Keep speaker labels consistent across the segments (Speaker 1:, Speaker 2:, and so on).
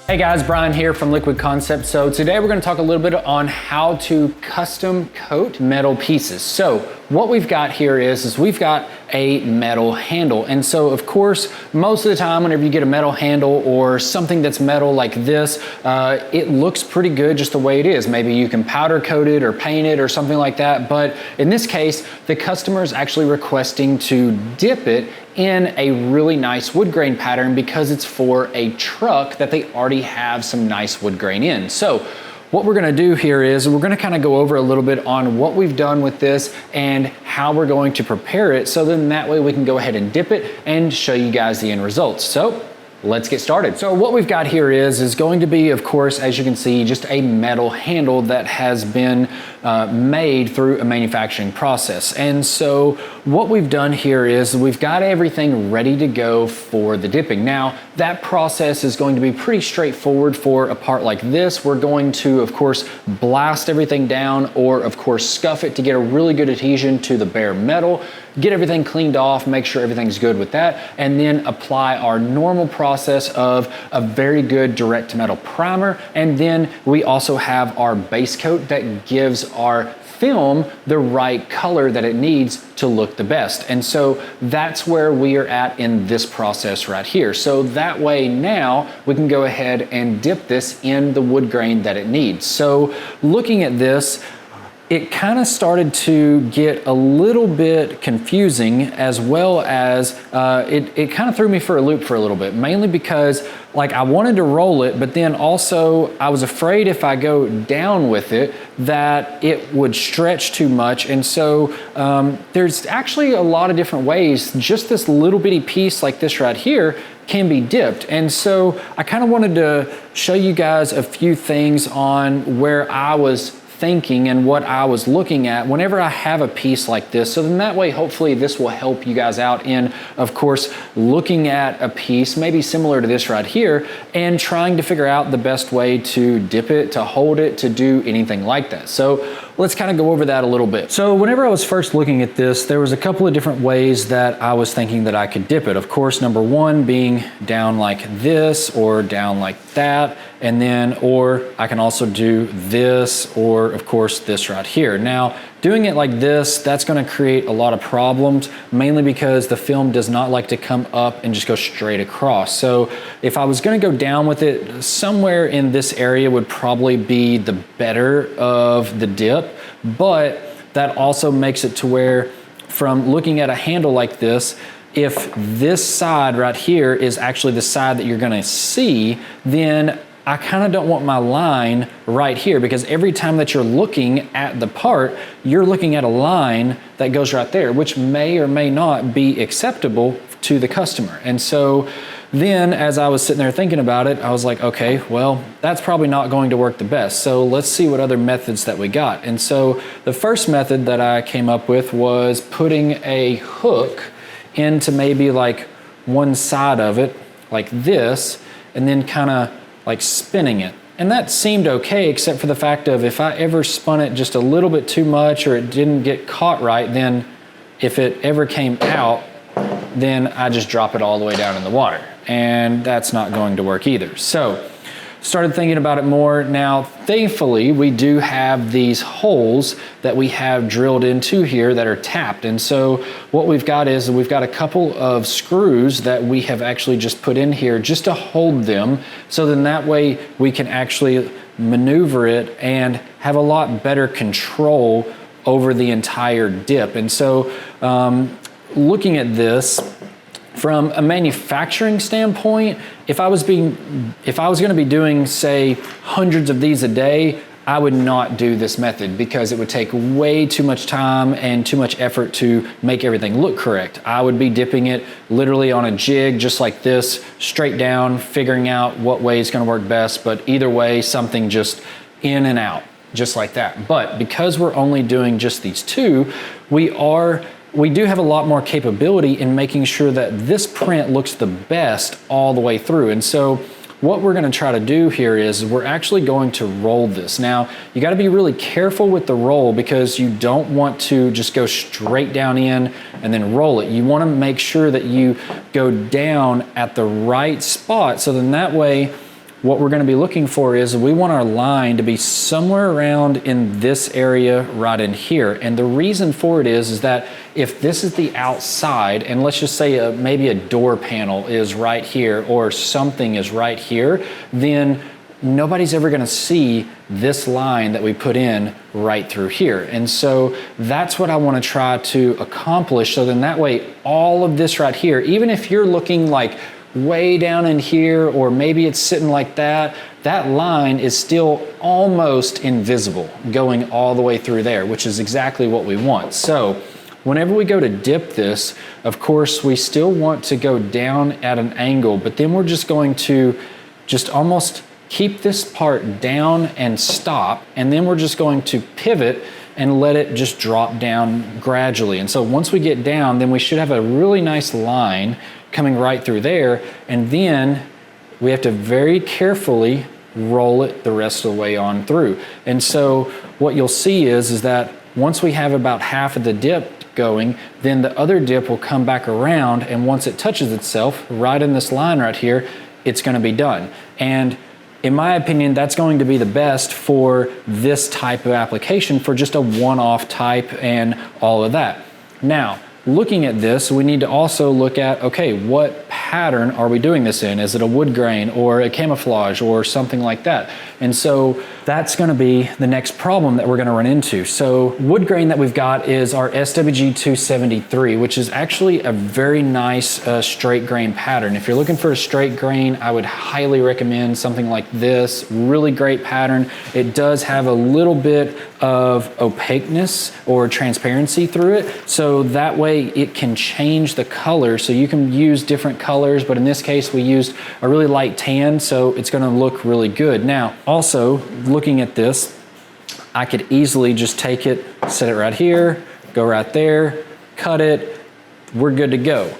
Speaker 1: Hey guys, Bryan here from Liquid Concepts. So today we're going to talk a little bit on how to custom coat metal pieces. So what we've got here is we've got a metal handle. And so of course, most of the time whenever you get a metal handle or something that's metal like this, it looks pretty good just the way it is. Maybe you can powder coat it or paint it or something like that. But in this case, the customer is actually requesting to dip it in a really nice wood grain pattern because it's for a truck that they already have some nice wood grain in. So what we're gonna do here is we're gonna kind of go over a little bit on what we've done with this and how we're going to prepare it, so then that way we can go ahead and dip it and show you guys the end results. So let's get started. So what we've got here is going to be, of course, as you can see, just a metal handle that has been made through a manufacturing process. And so what we've done here is we've got everything ready to go for the dipping. Now, that process is going to be pretty straightforward for a part like this. We're going to, of course, blast everything down or, of course, scuff it to get a really good adhesion to the bare metal, get everything cleaned off, make sure everything's good with that, and then apply our normal process of a very good direct to metal primer. And then we also have our base coat that gives our film the right color that it needs to look the best. And so that's where we are at in this process right here. So that way now we can go ahead and dip this in the wood grain that it needs. So looking at this, it kind of started to get a little bit confusing, as well as it kind of threw me for a loop for a little bit, mainly because like I wanted to roll it, but then also I was afraid if I go down with it that it would stretch too much. And so there's actually a lot of different ways. Just this little bitty piece like this right here can be dipped. And so I kind of wanted to show you guys a few things on where I was thinking and what I was looking at whenever I have a piece like this. So then that way, hopefully this will help you guys out in, of course, looking at a piece maybe similar to this right here and trying to figure out the best way to dip it, to hold it, to do anything like that. So let's kind of go over that a little bit. So whenever I was first looking at this, there was a couple of different ways that I was thinking that I could dip it. Of course, number one being down like this or down like that, and then, or I can also do this, or of course this right here. Now, doing it like this, that's gonna create a lot of problems, mainly because the film does not like to come up and just go straight across. So if I was gonna go down with it, somewhere in this area would probably be the better of the dip, but that also makes it to where, from looking at a handle like this, if this side right here is actually the side that you're gonna see, then I kind of don't want my line right here, because every time that you're looking at the part, you're looking at a line that goes right there, which may or may not be acceptable to the customer. And so then as I was sitting there thinking about it, I was like, okay, well, that's probably not going to work the best. So let's see what other methods that we got. And so the first method that I came up with was putting a hook into maybe like one side of it like this, and then kind of like spinning it. And that seemed okay, except for the fact of if I ever spun it just a little bit too much or it didn't get caught right, then if it ever came out, then I just drop it all the way down in the water. And that's not going to work either. So started thinking about it more. Now, thankfully, we do have these holes that we have drilled into here that are tapped. And so what we've got is we've got a couple of screws that we have actually just put in here just to hold them. So then that way we can actually maneuver it and have a lot better control over the entire dip. And so looking at this, from a manufacturing standpoint, if I was gonna be doing, say, hundreds of these a day, I would not do this method, because it would take way too much time and too much effort to make everything look correct. I would be dipping it literally on a jig just like this, straight down, figuring out what way is gonna work best, but either way, something just in and out, just like that. But because we're only doing just these two, we do have a lot more capability in making sure that this print looks the best all the way through. And so what we're gonna try to do here is we're actually going to roll this. Now, you gotta be really careful with the roll, because you don't want to just go straight down in and then roll it. You wanna make sure that you go down at the right spot, so then that way what we're going to be looking for is we want our line to be somewhere around in this area right in here. And the reason for it is that if this is the outside, and let's just say maybe a door panel is right here or something is right here, then nobody's ever going to see this line that we put in right through here. And so that's what I want to try to accomplish. So then that way, all of this right here, even if you're looking like way down in here, or maybe it's sitting like that, that line is still almost invisible going all the way through there, which is exactly what we want. So whenever we go to dip this, of course, we still want to go down at an angle, but then we're just going to just almost keep this part down and stop, and then we're just going to pivot and let it just drop down gradually. And so once we get down, then we should have a really nice line coming right through there, and then we have to very carefully roll it the rest of the way on through. And so what you'll see is that once we have about half of the dip going, then the other dip will come back around, and once it touches itself right in this line right here, it's going to be done. And in my opinion, that's going to be the best for this type of application, for just a one-off type and all of that. Now, looking at this, we need to also look at, okay, what pattern are we doing this in? Is it a wood grain or a camouflage or something like that? And so that's going to be the next problem that we're going to run into. So wood grain that we've got is our SWG 273, which is actually a very nice straight grain pattern. If you're looking for a straight grain, I would highly recommend something like this. Really great pattern. It does have a little bit of opaqueness or transparency through it, so that way it can change the color. So you can use different colors, but in this case we used a really light tan, so it's going to look really good. Now, also looking at this, I could easily just take it, set it right here, go right there, cut it, we're good to go.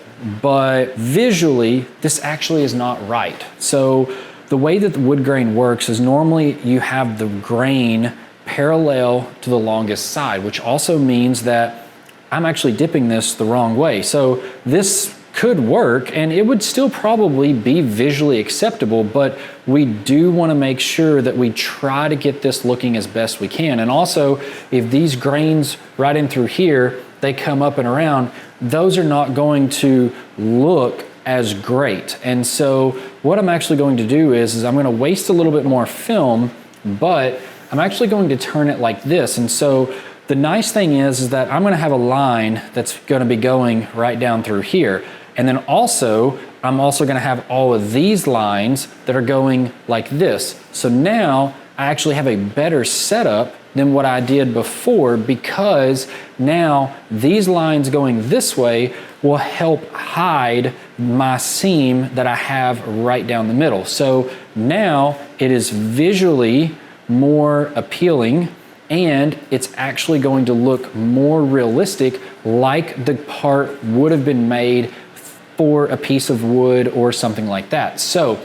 Speaker 1: But visually, this actually is not right. So the way that the wood grain works is normally you have the grain parallel to the longest side, which also means that I'm actually dipping this the wrong way. So this could work and it would still probably be visually acceptable, but we do want to make sure that we try to get this looking as best we can. And also, if these grains right in through here, they come up and around, those are not going to look as great. And so what I'm actually going to do is I'm going to waste a little bit more film, but I'm actually going to turn it like this. And so the nice thing is that I'm going to have a line that's going to be going right down through here. And then also, I'm also going to have all of these lines that are going like this. So now I actually have a better setup than what I did before, because now these lines going this way will help hide my seam that I have right down the middle. So now it is visually more appealing, and it's actually going to look more realistic, like the part would have been made for a piece of wood or something like that. So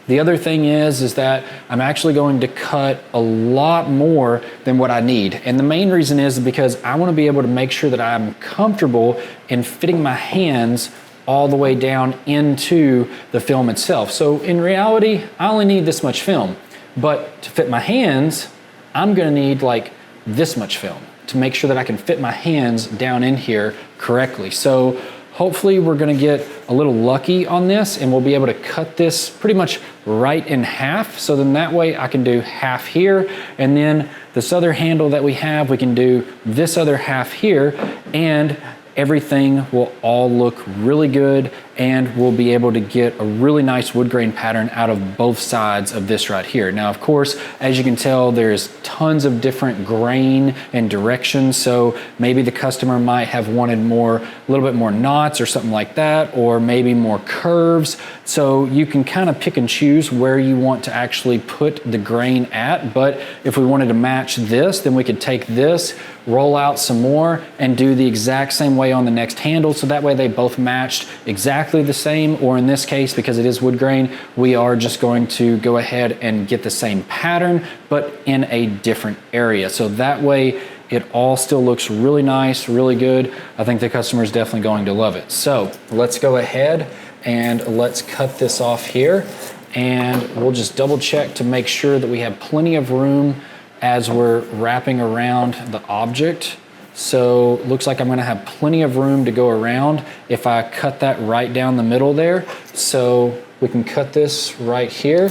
Speaker 1: the other thing is that I'm actually going to cut a lot more than what I need. And the main reason is because I want to be able to make sure that I'm comfortable in fitting my hands all the way down into the film itself. So in reality, I only need this much film, but to fit my hands, I'm going to need like this much film to make sure that I can fit my hands down in here correctly. So hopefully we're going to get a little lucky on this and we'll be able to cut this pretty much right in half. So then that way I can do half here, and then this other handle that we have, we can do this other half here, and everything will all look really good, and we'll be able to get a really nice wood grain pattern out of both sides of this right here. Now, of course, as you can tell, there's tons of different grain and directions. So maybe the customer might have wanted a little bit more knots or something like that, or maybe more curves. So you can kind of pick and choose where you want to actually put the grain at. But if we wanted to match this, then we could take this, roll out some more, and do the exact same way on the next handle. So that way they both matched exactly the same, or in this case, because it is wood grain, we are just going to go ahead and get the same pattern, but in a different area. So that way it all still looks really nice, really good. I think the customer is definitely going to love it. So let's go ahead and let's cut this off here. and we'll just double check to make sure that we have plenty of room as we're wrapping around the object. So looks like I'm gonna have plenty of room to go around if I cut that right down the middle there. So we can cut this right here,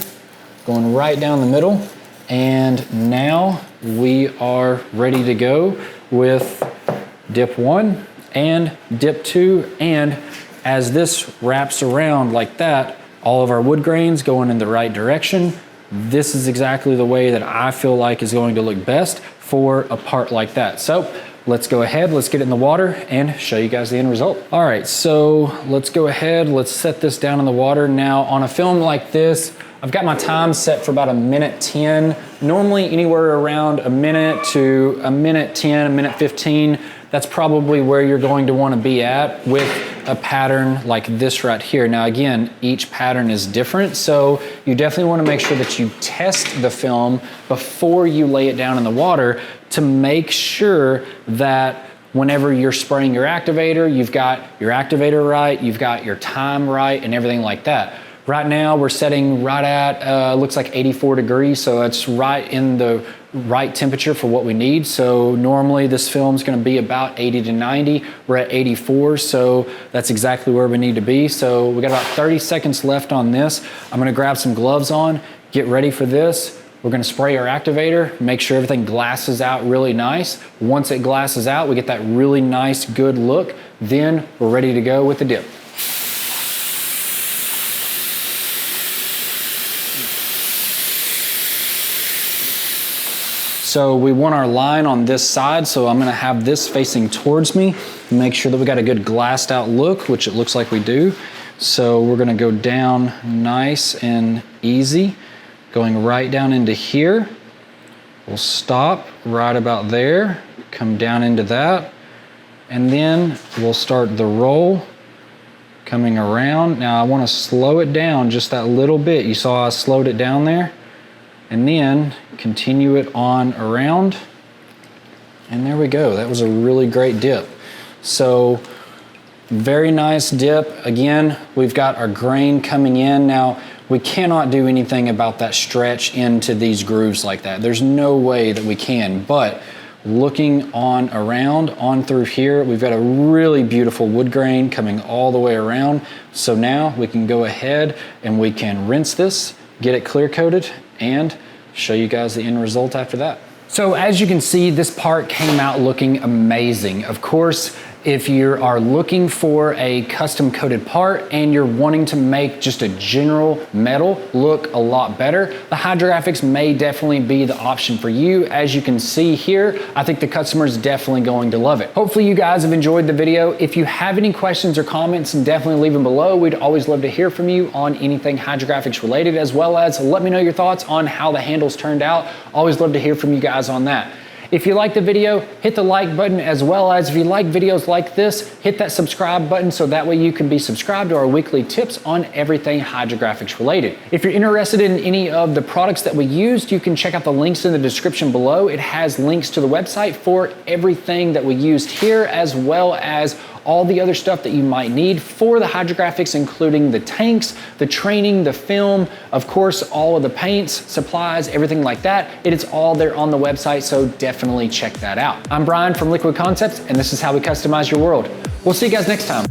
Speaker 1: going right down the middle. And now we are ready to go with dip 1 and dip 2. And as this wraps around like that, all of our wood grains going in the right direction. This is exactly the way that I feel like is going to look best for a part like that. So let's go ahead, let's get it in the water and show you guys the end result. All right, so let's go ahead, let's set this down in the water. Now on a film like this, I've got my time set for about 1:10. Normally anywhere around a minute to 1:10, 1:15. That's probably where you're going to want to be at with a pattern like this right here. Now again, each pattern is different, so you definitely want to make sure that you test the film before you lay it down in the water to make sure that whenever you're spraying your activator, you've got your activator right, you've got your time right, and everything like that. Right now we're setting right at, looks like 84 degrees, so it's right in the right temperature for what we need. So normally this film's gonna be about 80 to 90. We're at 84, so that's exactly where we need to be. So we got about 30 seconds left on this. I'm gonna grab some gloves on, get ready for this. We're gonna spray our activator, make sure everything glasses out really nice. Once it glasses out, we get that really nice, good look. Then we're ready to go with the dip. So we want our line on this side, so I'm gonna have this facing towards me. Make sure that we got a good glassed out look, which it looks like we do. So we're gonna go down nice and easy, going right down into here. We'll stop right about there, come down into that, and then we'll start the roll, coming around. Now I wanna slow it down just that little bit. You saw I slowed it down there. And then continue it on around. And there we go. That was a really great dip. So very nice dip. Again, we've got our grain coming in. Now, we cannot do anything about that stretch into these grooves like that. There's no way that we can, but looking on around, on through here, we've got a really beautiful wood grain coming all the way around. So now we can go ahead and we can rinse this, get it clear coated, and show you guys the end result after that. So as you can see, this part came out looking amazing. Of course, if you are looking for a custom coated part and you're wanting to make just a general metal look a lot better, the Hydrographics may definitely be the option for you. As you can see here, I think the customer is definitely going to love it. Hopefully you guys have enjoyed the video. If you have any questions or comments, definitely leave them below. We'd always love to hear from you on anything Hydrographics related, as well as let me know your thoughts on how the handles turned out. Always love to hear from you guys on that. If you like the video, hit the like button, as well as if you like videos like this, hit that subscribe button so that way you can be subscribed to our weekly tips on everything Hydrographics related. If you're interested in any of the products that we used, you can check out the links in the description below. It has links to the website for everything that we used here, as well as all the other stuff that you might need for the Hydrographics, including the tanks, the training, the film, of course, all of the paints, supplies, everything like that. It is all there on the website, so definitely check that out. I'm Bryan from Liquid Concepts, and this is how we customize your world. We'll see you guys next time.